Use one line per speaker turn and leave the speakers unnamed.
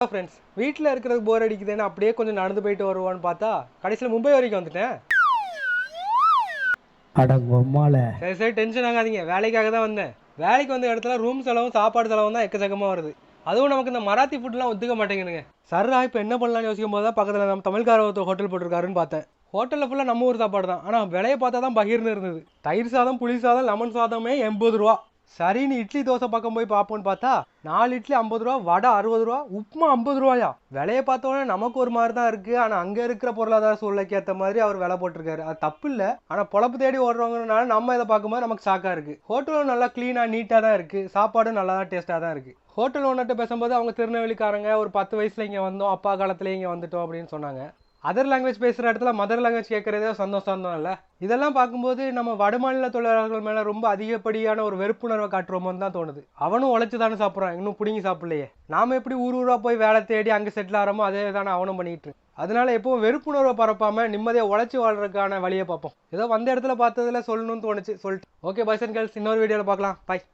Friends வீட்டில் இருக்கிறது போர் அடிக்குதுன்னு அப்படியே கொஞ்சம் நடந்து போயிட்டு வருவான்னு பார்த்தா கடைசியில் மும்பை வரைக்கும் வந்துட்டேன். சரி சரி டென்ஷன் ஆகாதீங்க, வேலைக்காக தான் வந்தேன். வேலைக்கு வந்த இடத்துல ரூம் செலவும் சாப்பாடு செலவும் தான் எக்கச்சக்கமாக வருது. அதுவும் நமக்கு இந்த மராத்தி ஃபுட்லாம் ஒத்துக்க மாட்டேங்குதுங்க. சர்ரா இப்போ என்ன பண்ணலாம்னு யோசிக்கும் போது தான் பக்கத்தில் நம்ம தமிழ்கார ஒருத்தர் ஹோட்டல் போட்டிருக்காருன்னு பார்த்தேன். ஹோட்டலில் ஃபுல்லாக நம்ம ஊர் சாப்பாடு தான், ஆனால் விலையை பார்த்தா தான் பகிர்ந்து இருந்தது. தயிர் சாதம், புளி சாதம், லெமன் சாதமே 80 ரூபா. சரின்னு இட்லி தோசை பக்கம் போய் பார்ப்போன்னு பார்த்தா 4 இட்லி 50 ரூபா, வடை 60 ரூபா, உப்புமா 50 ரூபாயா. விலையை பார்த்தோன்னே நமக்கு ஒரு மாதிரி தான் இருக்குது. ஆனால் அங்கே இருக்கிற பொருளாதார சூழ்நிலைக்கு ஏற்ற மாதிரி அவர் விலை போட்டிருக்காரு. அது தப்பு இல்லை, ஆனால் பொழப்பு தேடி ஓடுறவங்கனால நம்ம இதை பார்க்கும்போது நமக்கு ஷாக்காக இருக்குது. ஹோட்டலும் நல்லா க்ளீனாக நீட்டாக தான் இருக்குது, சாப்பாடும் நல்லா தான் டேஸ்ட்டாக தான் இருக்குது. ஹோட்டல் ஓனர்கிட்ட பேசும்போது அவங்க திருநெல்வேலிக்காரங்க, ஒரு 10 வயசில் இங்கே வந்தோம், அப்பா காலத்துலேயே இங்கே வந்துட்டோம் அப்படின்னு சொன்னாங்க. அதர் லாங்குவேஜ் பேசுகிற இடத்துல மதர் லாங்குவேஜ் கேட்குறதே சந்தோஷம் தான் இல்லை. இதெல்லாம் பார்க்கும்போது நம்ம வடமாநில தொழிலாளர்கள் மேலே ரொம்ப அதிகப்படியான ஒரு வெறுப்புணர்வை காட்டுறோமோன்னு தான் தோணுது. அவனும் உழைச்சி தானே சாப்பிட்றான், இன்னும் பிடிங்கி சாப்பிட்லையே. நாம் எப்படி ஊராக போய் வேலை தேடி அங்கே செட்டில் ஆகிறோமோ அதே தானே அவனும் பண்ணிட்டு. அதனால எப்பவும் வெறுப்புணர்வை பரப்பாமல் நிம்மதியாக உழைச்சி வாழ்றதுக்கான வழியை பார்ப்போம். ஏதோ வந்த இடத்துல பார்த்ததில் சொல்லணும்னு தோணுச்சு, சொல்லிட்டு. ஓகே பாய்ஸ் அண்ட் கேர்ள்ஸ், இன்னொரு வீடியோவில் பார்க்கலாம். பாய்.